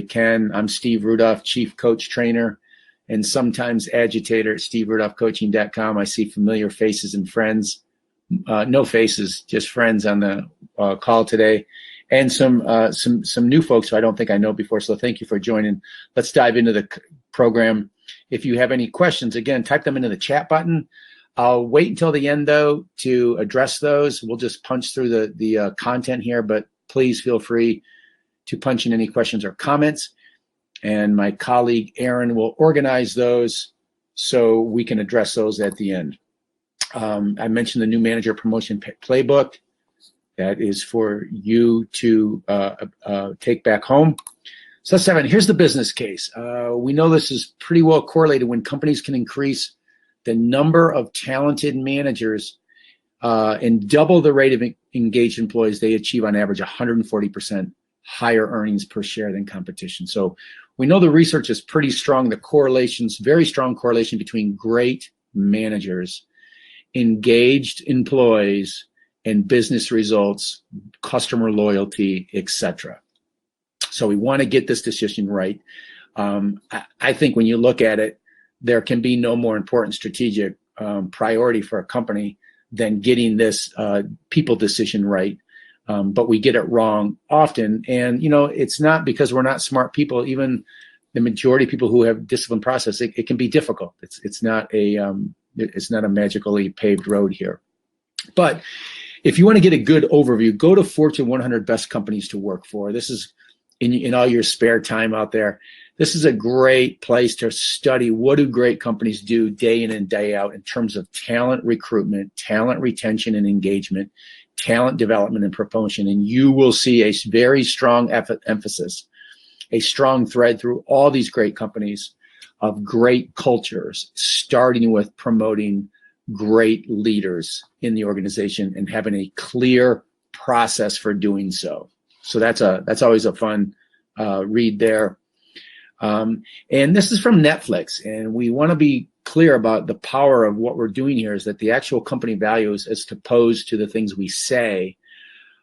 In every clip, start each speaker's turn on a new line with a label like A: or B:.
A: Ken. I'm Steve Rudolph, Chief Coach Trainer and sometimes agitator at steverudolphcoaching.com. I see familiar faces and friends. No faces, just friends on the call today. And some new folks who I don't think I know before. So thank you for joining. Let's dive into the program. If you have any questions, again, type them into the chat button. I'll wait until the end, though, to address those. We'll just punch through the content here, but please feel free to punch in any questions or comments. And my colleague, Aaron, will organize those so we can address those at the end. I mentioned the new manager promotion playbook. That is for you to take back home. So let's dive in. Here's the business case. We know this is pretty well correlated when companies can increase the number of talented managers and double the rate of engaged employees. They achieve on average 140% higher earnings per share than competition. So we know the research is pretty strong. The correlations, very strong correlation between great managers, engaged employees, and business results, customer loyalty, etc. So we want to get this decision right. I think when you look at it, there can be no more important strategic priority for a company than getting this people decision right. But we get it wrong often. And, you know, it's not because we're not smart people. Even the majority of people who have disciplined process, it can be difficult. It's not a magically paved road here. But if you want to get a good overview, go to Fortune 100 Best Companies to Work For. This is in all your spare time out there. This is a great place to study what do great companies do day in and day out in terms of talent recruitment, talent retention and engagement, talent development and promotion. And you will see a very strong emphasis, a strong thread through all these great companies of great cultures, starting with promoting great leaders in the organization and having a clear process for doing so. So that's always a fun read there. And this is from Netflix, and we want to be clear about the power of what we're doing here is that the actual company values as opposed to the things we say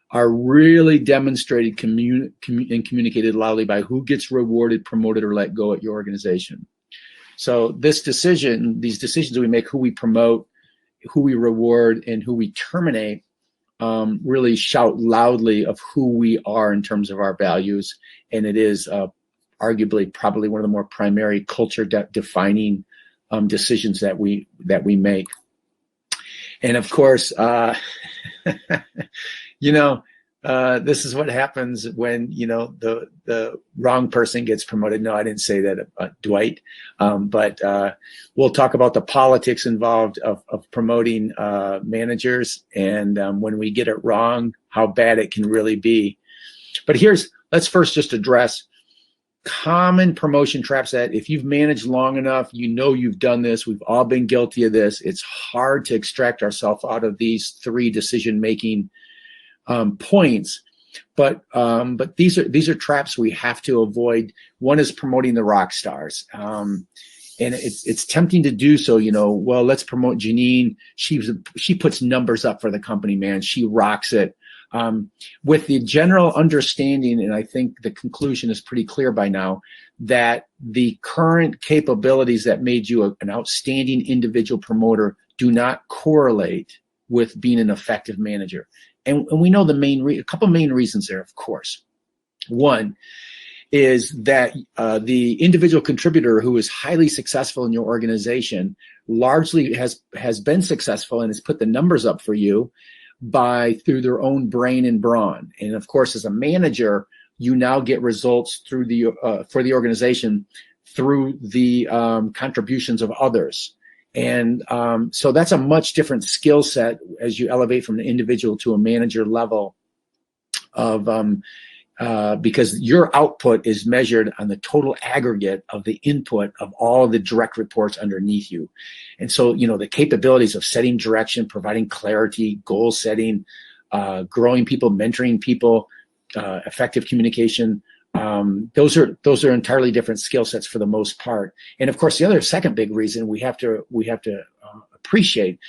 A: are really demonstrated and communicated loudly by who gets rewarded, promoted, or let go at your organization. So these decisions we make, who we promote, who we reward, and who we terminate, really shout loudly of who we are in terms of our values. And it is arguably probably one of the more primary culture defining decisions that we make. And of course, this is what happens when, the wrong person gets promoted. No, I didn't say that, Dwight. But we'll talk about the politics involved of promoting managers and when we get it wrong, how bad it can really be. But let's first just address common promotion traps that if you've managed long enough, you've done this. We've all been guilty of this. It's hard to extract ourselves out of these three decision-making points, but these are traps we have to avoid. One is promoting the rock stars, and it's tempting to do so. Well, let's promote Janine. She puts numbers up for the company, man. She rocks it. With the general understanding, and I think the conclusion is pretty clear by now, that the current capabilities that made you an outstanding individual promoter do not correlate with being an effective manager. And we know a couple main reasons there, of course. One is that the individual contributor who is highly successful in your organization largely has been successful and has put the numbers up for you through their own brain and brawn. And of course, as a manager, you now get results through for the organization through the contributions of others. And so that's a much different skill set as you elevate from the individual to a manager level because your output is measured on the total aggregate of the input of all the direct reports underneath you. And so, the capabilities of setting direction, providing clarity, goal setting, growing people, mentoring people, effective communication, those are entirely different skill sets for the most part. And of course, the second big reason we have to appreciate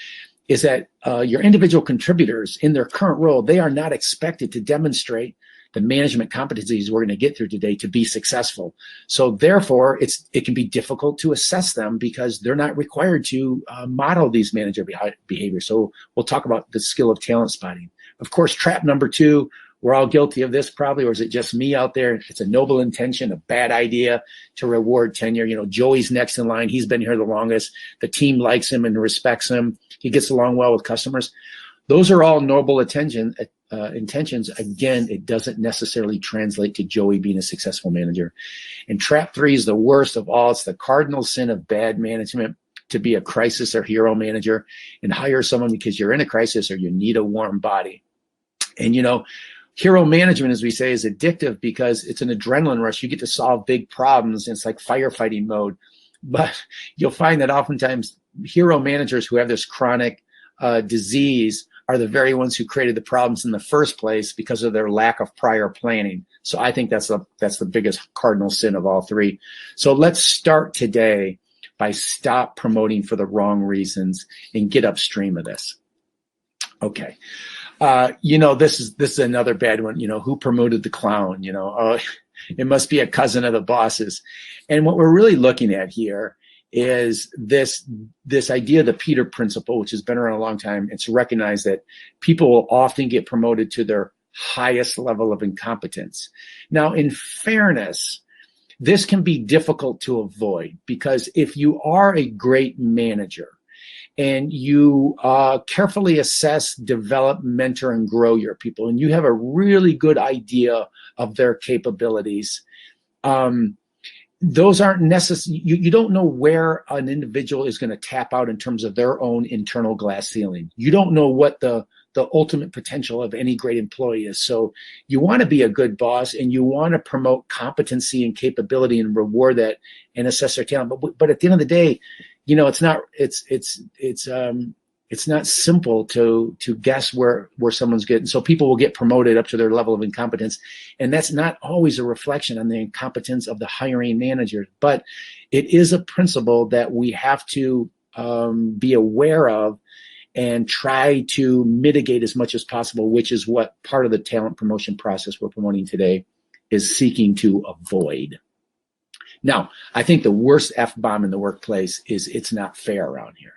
A: is that your individual contributors in their current role, they are not expected to demonstrate the management competencies we're going to get through today to be successful. So therefore, it can be difficult to assess them because they're not required to model these manager behaviors. So we'll talk about the skill of talent spotting. Of course, trap number 2, we're all guilty of this probably, or is it just me out there? It's a noble intention, a bad idea to reward tenure. You know, Joey's next in line. He's been here the longest. The team likes him and respects him. He gets along well with customers. Those are all noble intentions. Again, it doesn't necessarily translate to Joey being a successful manager. And trap 3 is the worst of all. It's the cardinal sin of bad management, to be a crisis or hero manager and hire someone because you're in a crisis or you need a warm body. And, you know, hero management, as we say, is addictive because it's an adrenaline rush. You get to solve big problems. And it's like firefighting mode. But you'll find that oftentimes hero managers who have this chronic disease are the very ones who created the problems in the first place because of their lack of prior planning. So I think that's the biggest cardinal sin of all 3. So let's start today by stop promoting for the wrong reasons and get upstream of this. Okay. You know, this is another bad one. You know, who promoted the clown? You know, it must be a cousin of the boss's. And what we're really looking at here is this idea of the Peter principle, which has been around a long time. It's recognized that people will often get promoted to their highest level of incompetence. Now, in fairness, this can be difficult to avoid because if you are a great manager and you carefully assess, develop, mentor, and grow your people, and you have a really good idea of their capabilities, those aren't necessary. You don't know where an individual is going to tap out in terms of their own internal glass ceiling. You don't know what the ultimate potential of any great employee is. So you want to be a good boss and you want to promote competency and capability and reward that and assess their talent. But at the end of the day, you know, it's not simple to guess where someone's getting. So people will get promoted up to their level of incompetence. And that's not always a reflection on the incompetence of the hiring manager, but it is a principle that we have to be aware of and try to mitigate as much as possible, which is what part of the talent promotion process we're promoting today is seeking to avoid. Now, I think the worst F-bomb in the workplace is it's not fair around here.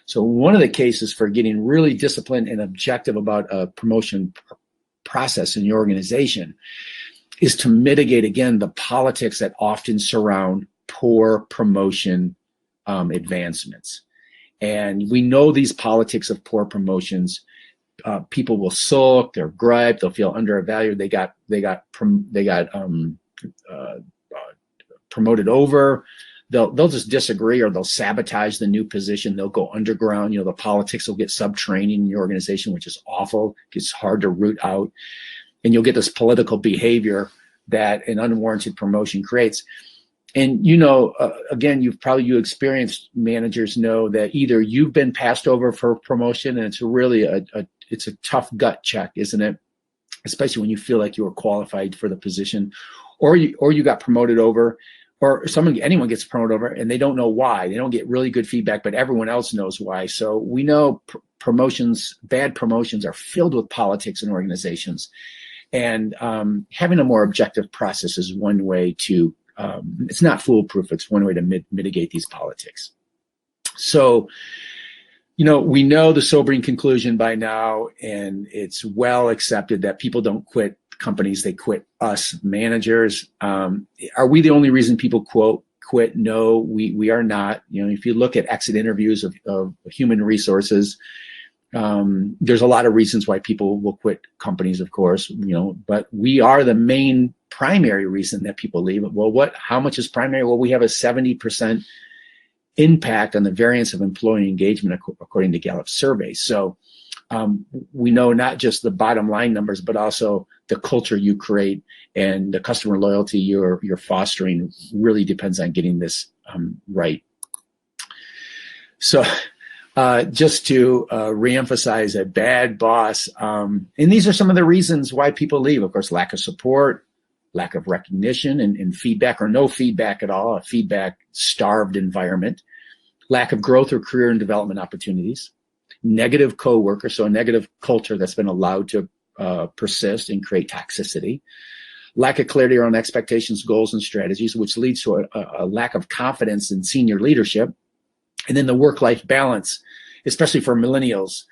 A: So one of the cases for getting really disciplined and objective about a promotion process in your organization is to mitigate, again, the politics that often surround poor promotion advancements. And we know these politics of poor promotions. People will sulk, they'll gripe, they'll feel undervalued. They got promoted over. They'll just disagree or they'll sabotage the new position. They'll go underground. You know, the politics will get sub-training in your organization, which is awful. It's hard to root out. And you'll get this political behavior that an unwarranted promotion creates. And, you know, again, you experienced managers know that either you've been passed over for promotion and it's really it's a tough gut check, isn't it? Especially when you feel like you were qualified for the position, or you got promoted over, or anyone gets promoted over and they don't know why. They don't get really good feedback, but everyone else knows why. So we know bad promotions are filled with politics in organizations. And having a more objective process is one way to it's not foolproof. It's one way to mitigate these politics. So, you know, we know the sobering conclusion by now, and it's well accepted that people don't quit companies, they quit us managers. Are we the only reason people quit? No, we are not. You know, if you look at exit interviews of human resources, there's a lot of reasons why people will quit companies, of course, you know, but we are the main primary reason that people leave. Well, how much is primary? Well, we have a 70% impact on the variance of employee engagement according to Gallup surveys. So we know not just the bottom line numbers, but also the culture you create and the customer loyalty you're fostering really depends on getting this right. So just to reemphasize a bad boss, and these are some of the reasons why people leave. Of course, lack of support, lack of recognition and feedback or no feedback at all, a feedback-starved environment, lack of growth or career and development opportunities, negative coworkers, so a negative culture that's been allowed to persist and create toxicity. Lack of clarity around expectations, goals, and strategies, which leads to a lack of confidence in senior leadership. And then the work-life balance, especially for millennials,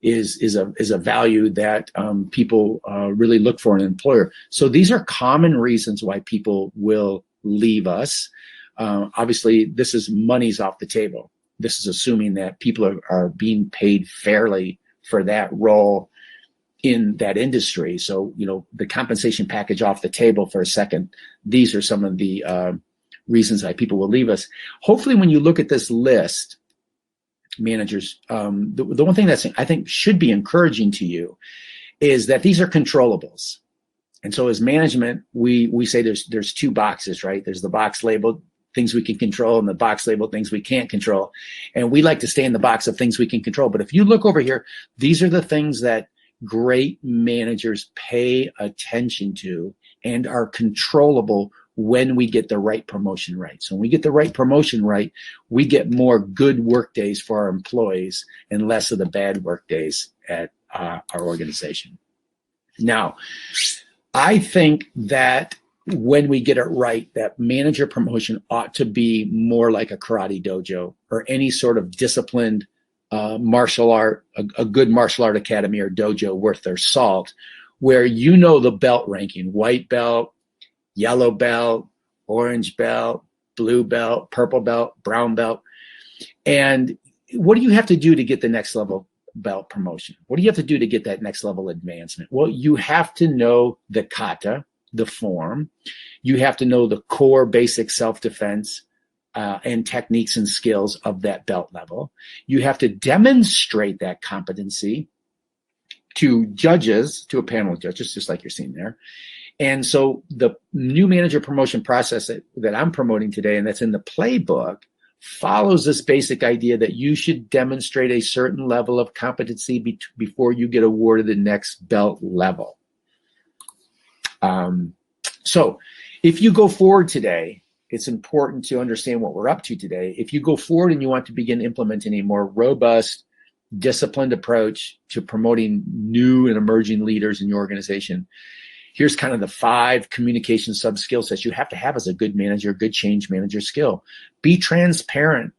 A: is a value that people really look for in an employer. So these are common reasons why people will leave us. Obviously, this is money's off the table. This is assuming that people are being paid fairly for that role in that industry. So, the compensation package off the table for a second. These are some of the reasons why people will leave us. Hopefully, when you look at this list, managers, the one thing that's I think should be encouraging to you is that these are controllables. And so as management, we say there's two boxes, right? There's the box labeled things we can control and the box labeled things we can't control. And we like to stay in the box of things we can control. But if you look over here, these are the things that great managers pay attention to and are controllable when we get the right promotion right. So when we get the right promotion right, we get more good work days for our employees and less of the bad work days at our organization. Now, I think that when we get it right, that manager promotion ought to be more like a karate dojo or any sort of disciplined martial art, a good martial art academy or dojo worth their salt, where the belt ranking, white belt, yellow belt, orange belt, blue belt, purple belt, brown belt. And what do you have to do to get the next level belt promotion? What do you have to do to get that next level advancement? Well, you have to know the kata, the form. You have to know the core basic self-defense and techniques and skills of that belt level. You have to demonstrate that competency to judges, to a panel of judges, just like you're seeing there. And so the new manager promotion process that I'm promoting today, and that's in the playbook, follows this basic idea that you should demonstrate a certain level of competency before you get awarded the next belt level. So if you go forward today, it's important to understand what we're up to today. If you go forward and you want to begin implementing a more robust, disciplined approach to promoting new and emerging leaders in your organization, here's kind of the 5 communication sub-skill sets you have to have as a good manager, good change manager skill. Be transparent.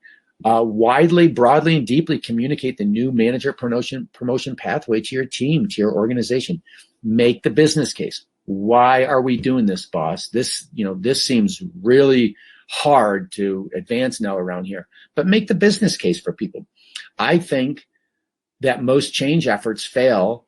A: Widely, broadly, and deeply communicate the new manager promotion pathway to your team, to your organization. Make the business case. Why are we doing this, boss? This seems really hard to advance now around here. But make the business case for people. I think that most change efforts fail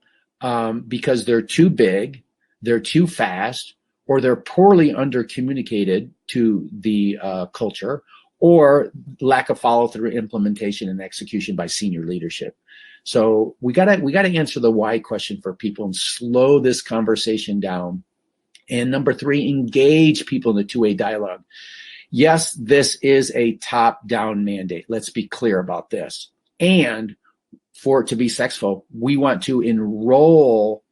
A: because they're too big, they're too fast, or they're poorly under-communicated to the culture, or lack of follow-through, implementation, and execution by senior leadership. So we gotta answer the why question for people and slow this conversation down. And number 3, engage people in the two-way dialogue. Yes, this is a top-down mandate. Let's be clear about this. And for it to be successful, we want to enroll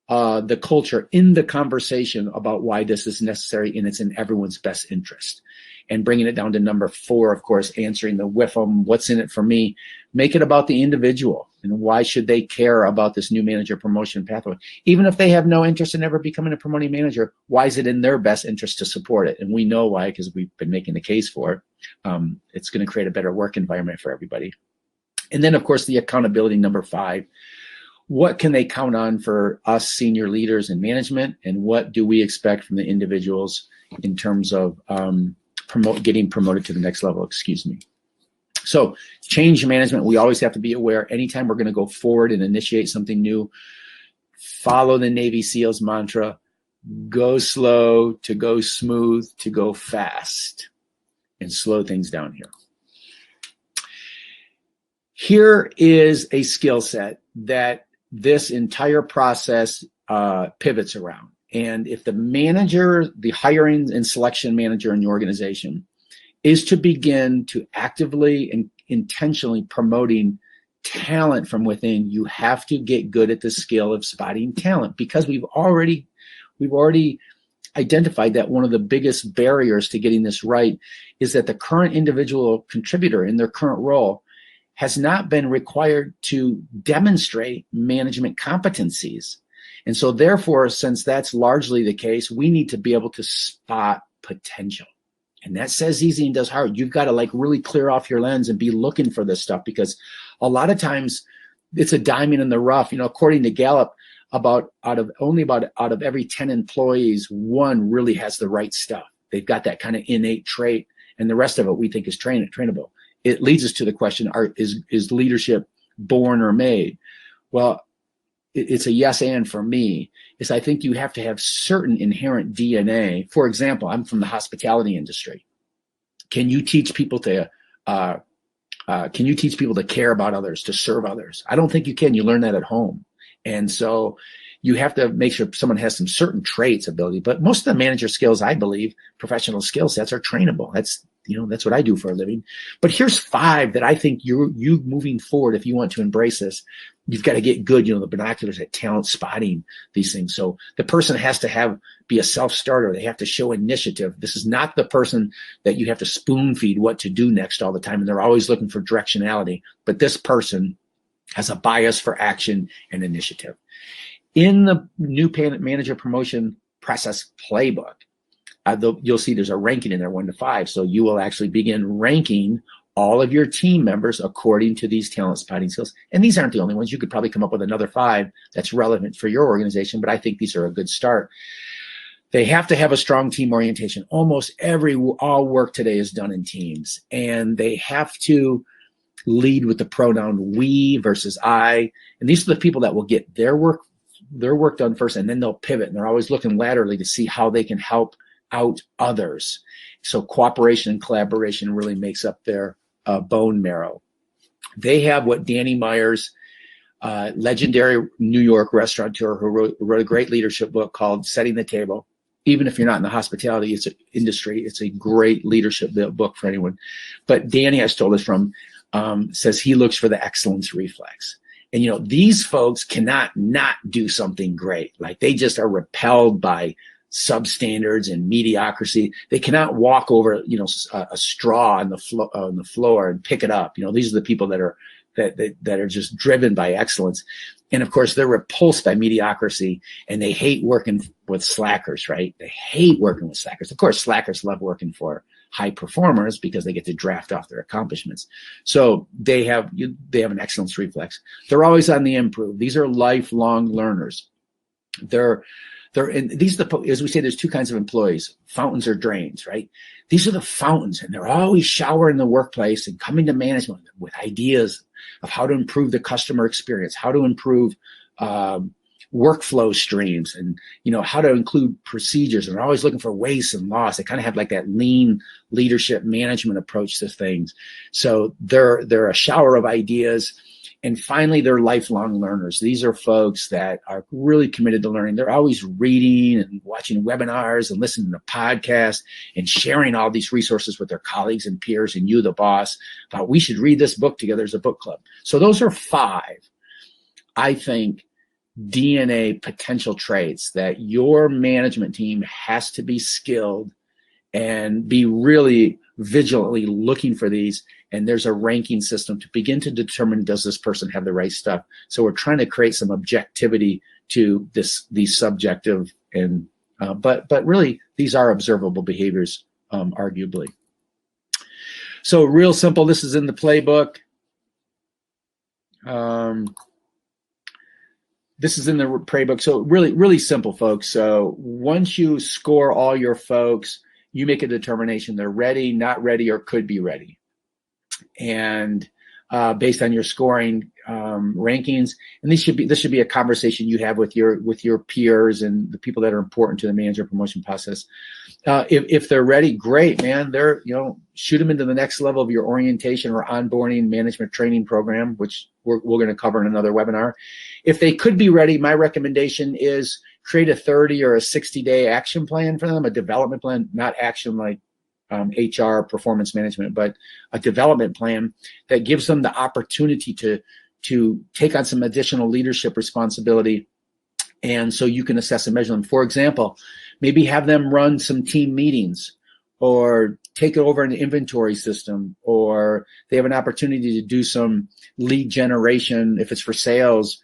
A: the culture in the conversation about why this is necessary, and it's in everyone's best interest. And bringing it down to number 4, of course, answering the WIFM, what's in it for me, make it about the individual and why should they care about this new manager promotion pathway. Even if they have no interest in ever becoming a promoting manager, why is it in their best interest to support it? And we know why, because we've been making the case for it. It's going to create a better work environment for everybody. And then, of course, the accountability, number 5. What can they count on for us senior leaders in management, and what do we expect from the individuals in terms of getting promoted to the next level, So change management, we always have to be aware anytime we're going to go forward and initiate something new, follow the Navy SEALs mantra, go slow to go smooth to go fast, and slow things down here. Here is a skill set that this entire process pivots around. And if the manager, the hiring and selection manager in the organization, is to begin to actively and intentionally promoting talent from within, you have to get good at the skill of spotting talent, because we've already identified that one of the biggest barriers to getting this right is that the current individual contributor in their current role has not been required to demonstrate management competencies. And so therefore, since that's largely the case, we need to be able to spot potential. And that says easy and does hard. You've got to like really clear off your lens and be looking for this stuff, because a lot of times it's a diamond in the rough. According to Gallup, out of every 10 employees, one really has the right stuff. They've got that kind of innate trait, and the rest of it we think is trainable. It leads us to the question, is leadership born or made? Well, it's a yes and for me. Is I think you have to have certain inherent DNA. For example, I'm from the hospitality industry. Can you teach people to care about others, to serve others? I don't think you can. You learn that at home. And so you have to make sure someone has some certain traits, ability. But most of the manager skills, I believe, professional skill sets are trainable. That's what I do for a living. But here's 5 that I think you moving forward, if you want to embrace this, you've got to get good, the binoculars at talent spotting these things. So the person has to be a self-starter. They have to show initiative. This is not the person that you have to spoon feed what to do next all the time. And they're always looking for directionality. But this person has a bias for action and initiative. In the new manager promotion process playbook, you'll see there's a ranking in there, 1 to 5. So you will actually begin ranking all of your team members according to these talent spotting skills. And these aren't the only ones. You could probably come up with another 5 that's relevant for your organization, but I think these are a good start. They have to have a strong team orientation. Almost all work today is done in teams, and they have to lead with the pronoun we versus I. And these are the people that will get their work done first, and then they'll pivot. And they're always looking laterally to see how they can help out others. So cooperation and collaboration really makes up their bone marrow. They have what Danny Myers, legendary New York restaurateur who wrote a great leadership book called Setting the Table. Even if you're not in the hospitality industry, it's a great leadership book for anyone. But Danny has told us says he looks for the excellence reflex. And, these folks cannot not do something great. Like they just are repelled by substandards and mediocrity. They cannot walk over, a straw on the floor and pick it up. These are the people that are just driven by excellence. And of course, they're repulsed by mediocrity, and they hate working with slackers, right? They hate working with slackers. Of course, slackers love working for high performers because they get to draft off their accomplishments. So they have an excellence reflex. They're always on the improve. These are lifelong learners. As we say, there's 2 kinds of employees, fountains or drains, right? These are the fountains, and they're always showering the workplace and coming to management with ideas of how to improve the customer experience, how to improve workflow streams, and how to include procedures. And they're always looking for waste and loss. They kind of have like that lean leadership management approach to things. So they're a shower of ideas. And finally, they're lifelong learners. These are folks that are really committed to learning. They're always reading and watching webinars and listening to podcasts and sharing all these resources with their colleagues and peers and you, the boss, about we should read this book together as a book club. So those are 5, I think, DNA potential traits that your management team has to be skilled and be really vigilantly looking for these. And there's a ranking system to begin to determine, does this person have the right stuff? So we're trying to create some objectivity to these subjective but really these are observable behaviors, arguably. So real simple. This is in the playbook. This is in the playbook. So really, really simple, folks. So once you score all your folks, you make a determination they're ready, not ready, or could be ready. And based on your scoring rankings, and this should be a conversation you have with your peers and the people that are important to the manager promotion process. If they're ready, great, man. Shoot them into the next level of your orientation or onboarding management training program, which we're going to cover in another webinar. If they could be ready, my recommendation is create a 30 or a 60-day action plan for them, a development plan, not action like HR performance management, but a development plan that gives them the opportunity to take on some additional leadership responsibility. And so you can assess and measure them. For example, maybe have them run some team meetings or take over an inventory system, or they have an opportunity to do some lead generation. If it's for sales,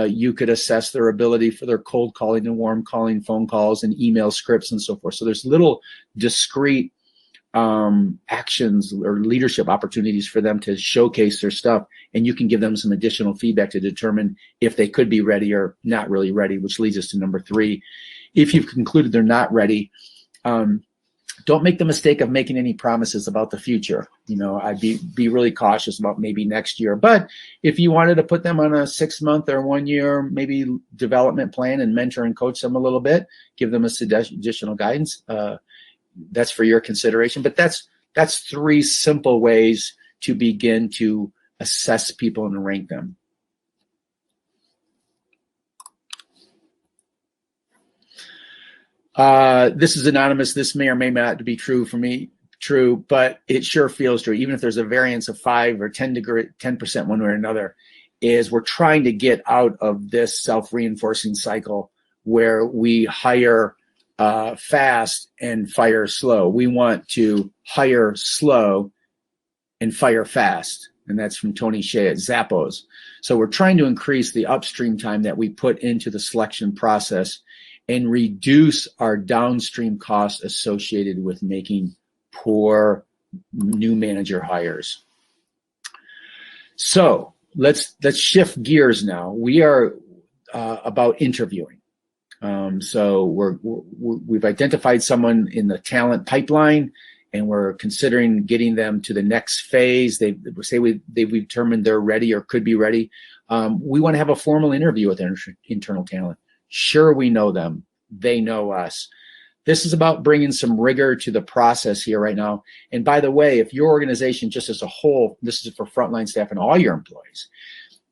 A: you could assess their ability for their cold calling and warm calling, phone calls and email scripts and so forth. So there's little discrete actions or leadership opportunities for them to showcase their stuff, and you can give them some additional feedback to determine if they could be ready or not really ready, which leads us to number 3. If you've concluded they're not ready, don't make the mistake of making any promises about the future. I'd be really cautious about maybe next year. But if you wanted to put them on a 6-month or 1 year, maybe development plan and mentor and coach them a little bit, give them additional guidance, that's for your consideration. But that's 3 simple ways to begin to assess people and rank them. This is anonymous. This may or may not be true for me, but it sure feels true. Even if there's a variance of 5 or 10% one way or another, is we're trying to get out of this self-reinforcing cycle where we hire fast and fire slow. We want to hire slow and fire fast. And that's from Tony Shea at Zappos. So we're trying to increase the upstream time that we put into the selection process and reduce our downstream costs associated with making poor new manager hires. So let's shift gears now. We are about interviewing. So we've identified someone in the talent pipeline, and we're considering getting them to the next phase. They've determined they're ready or could be ready. We want to have a formal interview with internal talent. Sure, we know them. They know us. This is about bringing some rigor to the process here right now. And by the way, if your organization just as a whole, this is for frontline staff and all your employees,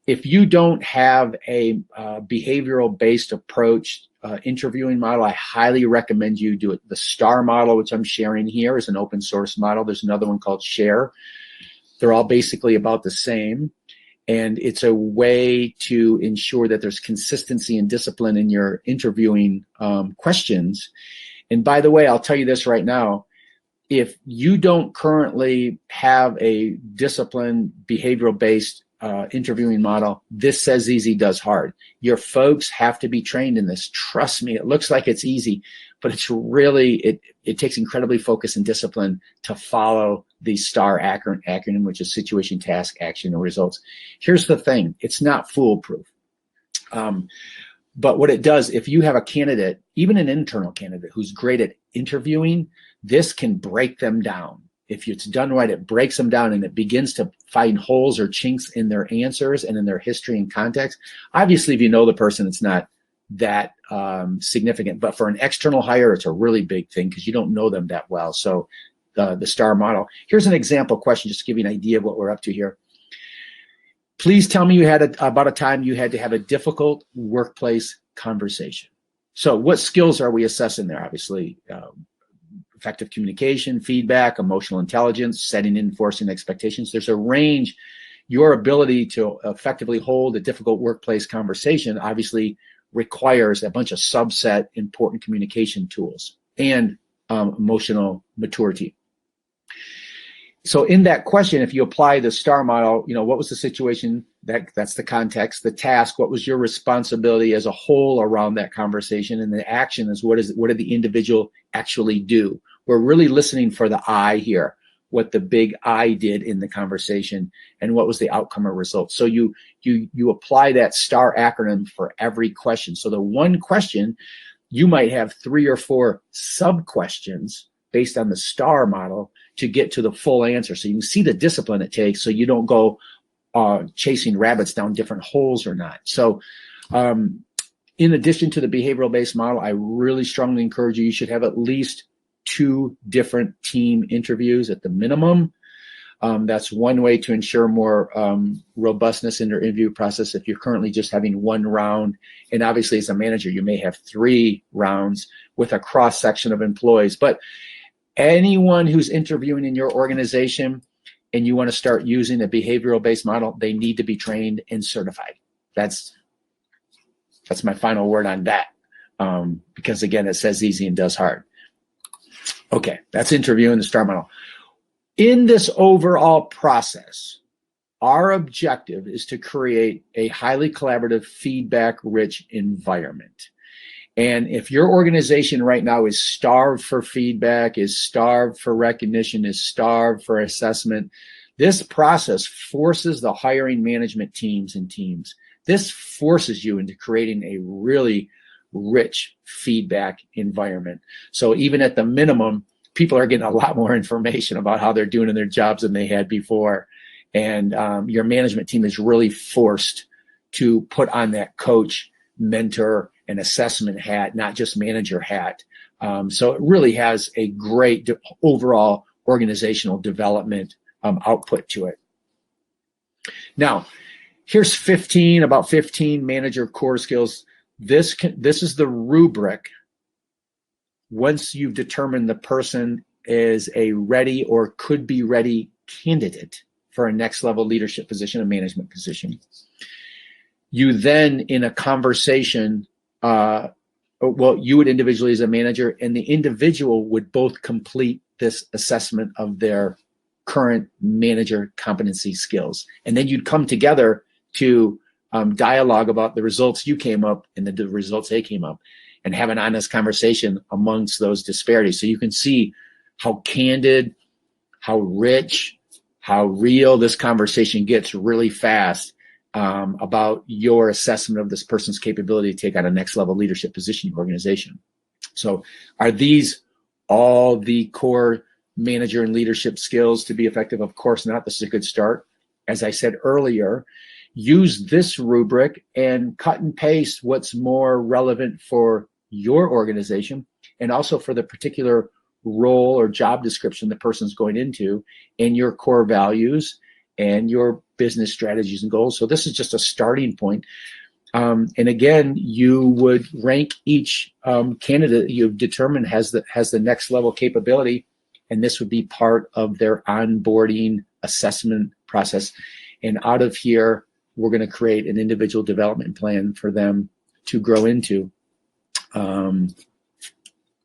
A: if you don't have a behavioral-based approach interviewing model, I highly recommend you do it. The STAR model, which I'm sharing here, is an open source model. There's another one called Share. They're all basically about the same. And it's a way to ensure that there's consistency and discipline in your interviewing questions. And by the way, I'll tell you this right now. If you don't currently have a disciplined, behavioral-based interviewing model, this says easy, does hard. Your folks have to be trained in this. Trust me, it looks like it's easy, but it's really, it takes incredibly focus and discipline to follow the STAR acronym, which is situation, task, action, and results. Here's the thing. It's not foolproof. But what it does, if you have a candidate, even an internal candidate who's great at interviewing, this can break them down. If it's done right, it breaks them down and it begins to find holes or chinks in their answers and in their history and context. Obviously, if you know the person, it's not that significant. But for an external hire, it's a really big thing because you don't know them that well. So the STAR model. Here's an example question just to give you an idea of what we're up to here. Please tell me you had about a time you had to have a difficult workplace conversation. So what skills are we assessing there? Obviously, effective communication, feedback, emotional intelligence, setting and enforcing expectations. There's a range. Your ability to effectively hold a difficult workplace conversation obviously requires a bunch of subset important communication tools and emotional maturity. So in that question, if you apply the STAR model, what was the situation? That's the context. The task, what was your responsibility as a whole around that conversation? And the action is what did the individual actually do? We're really listening for the I here, what the big I did in the conversation and what was the outcome or result. So you apply that STAR acronym for every question. So the one question, you might have 3 or 4 sub-questions based on the STAR model to get to the full answer. So you can see the discipline it takes so you don't go chasing rabbits down different holes or not. So in addition to the behavioral-based model, I really strongly encourage you should have at least 2 different team interviews at the minimum. That's one way to ensure more robustness in your interview process if you're currently just having 1 round. And obviously, as a manager, you may have 3 rounds with a cross-section of employees. But anyone who's interviewing in your organization and you want to start using a behavioral-based model, they need to be trained and certified. That's my final word on that. Because again, it says easy and does hard. Okay, that's interviewing the STAR model. In this overall process, our objective is to create a highly collaborative, feedback-rich environment. And if your organization right now is starved for feedback, is starved for recognition, is starved for assessment, this process forces the hiring management teams and teams. This forces you into creating a really rich feedback environment. So even at the minimum, people are getting a lot more information about how they're doing in their jobs than they had before. And your management team is really forced to put on that coach, mentor, and assessment hat, not just manager hat. So it really has a great overall organizational development output to it. Now, here's about 15 manager core skills. This is the rubric. Once you've determined the person is a ready or could be ready candidate for a next level leadership position, a management position, you then in a conversation, you would individually as a manager, and the individual would both complete this assessment of their current manager competency skills. And then you'd come together to dialogue about the results you came up and the results they came up, and have an honest conversation amongst those disparities. So you can see how candid, how rich, how real this conversation gets really fast about your assessment of this person's capability to take on a next level leadership position in your organization. So are these all the core manager and leadership skills to be effective? Of course not. This is a good start. As I said earlier, use this rubric and cut and paste what's more relevant for your organization and also for the particular role or job description the person's going into, and your core values and your business strategies and goals. So this is just a starting point. And again, you would rank each candidate you've determined has the next level capability, and this would be part of their onboarding assessment process. And out of here, we're going to create an individual development plan for them to grow into,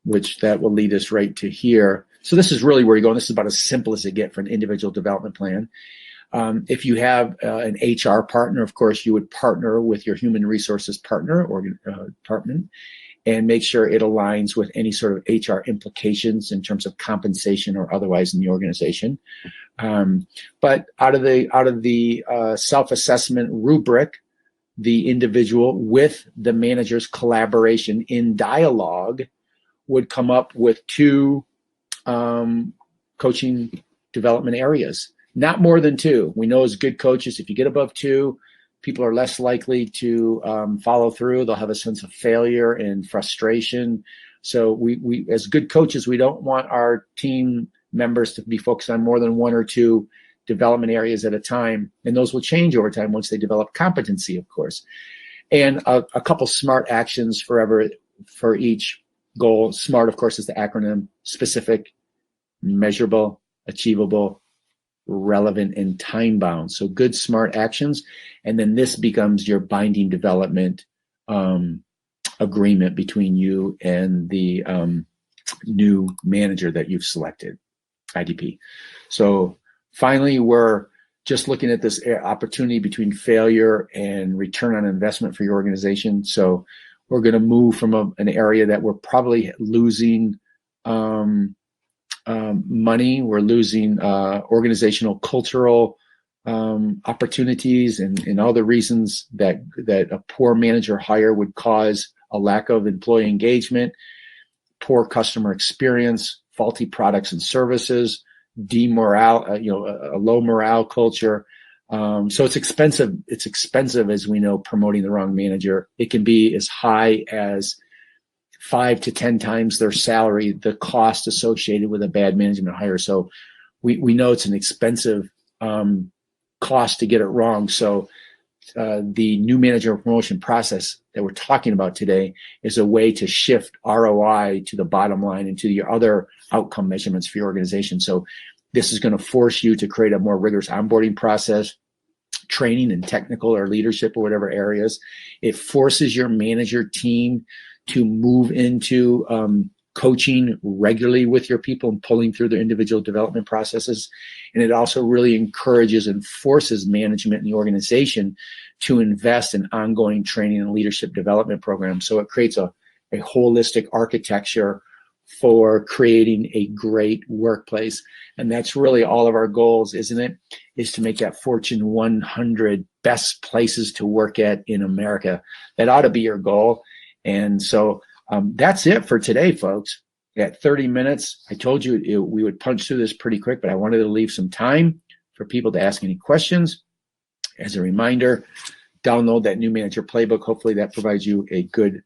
A: which that will lead us right to here. So this is really where you're going. This is about as simple as it gets for an individual development plan. If you have an HR partner, of course, you would partner with your human resources partner or department and make sure it aligns with any sort of HR implications in terms of compensation or otherwise in the organization. But out of the self-assessment rubric, the individual with the manager's collaboration in dialogue would come up with 2 coaching development areas. Not more than 2. We know as good coaches, if you get above 2, people are less likely to follow through. They'll have a sense of failure and frustration. So we as good coaches, we don't want our team members to be focused on more than 1 or 2 development areas at a time. And those will change over time once they develop competency, of course. And a couple SMART actions for each goal. SMART, of course, is the acronym: specific, measurable, achievable, relevant, and time bound. So good SMART actions. And then this becomes your binding development agreement between you and the new manager that you've selected, IDP. So finally, we're just looking at this opportunity between failure and return on investment for your organization. So we're going to move from an area that we're probably losing money, we're losing organizational cultural opportunities and all the reasons that a poor manager hire would cause a lack of employee engagement, poor customer experience, faulty products and services, demorale, a low morale culture. So it's expensive. It's expensive, as we know, promoting the wrong manager. It can be as high as 5 to 10 times their salary, the cost associated with a bad management hire. So we know it's an expensive cost to get it wrong. So the new manager promotion process that we're talking about today is a way to shift ROI to the bottom line and to your other outcome measurements for your organization. So this is going to force you to create a more rigorous onboarding process, training in technical or leadership or whatever areas. It forces your manager team to move into coaching regularly with your people and pulling through their individual development processes. And it also really encourages and forces management in the organization to invest in ongoing training and leadership development programs. So it creates a holistic architecture for creating a great workplace. And that's really all of our goals, isn't it? Is to make that Fortune 100 best places to work at in America. That ought to be your goal. And so that's it for today, folks. At 30 minutes, I told you we would punch through this pretty quick, but I wanted to leave some time for people to ask any questions. As a reminder, download that New Manager Playbook. Hopefully that provides you a good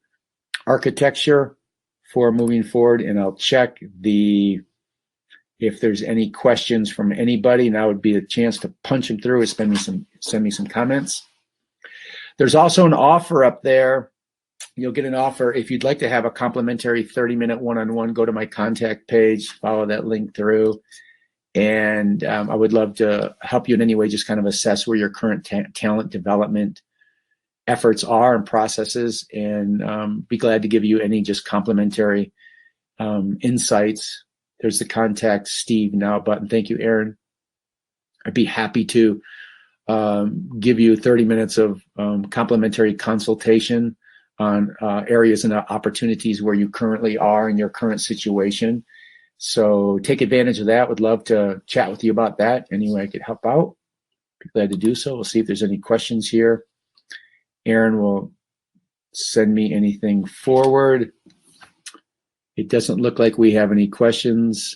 A: architecture for moving forward. And I'll check if there's any questions from anybody. Now would be a chance to punch them through and send me some comments. There's also an offer up there. You'll get an offer if you'd like to have a complimentary 30-minute one-on-one. Go to my contact page, follow that link through, and I would love to help you in any way. Just kind of assess where your current talent development efforts are and processes, and be glad to give you any just complimentary insights. There's the contact Steve Now button. Thank you, Aaron. I'd be happy to give you 30 minutes of complimentary consultation on areas and opportunities where you currently are in your current situation. So take advantage of that. Would love to chat with you about that. Any way I could help out, be glad to do so. We'll see if there's any questions here. Aaron will send me anything forward. It doesn't look like we have any questions.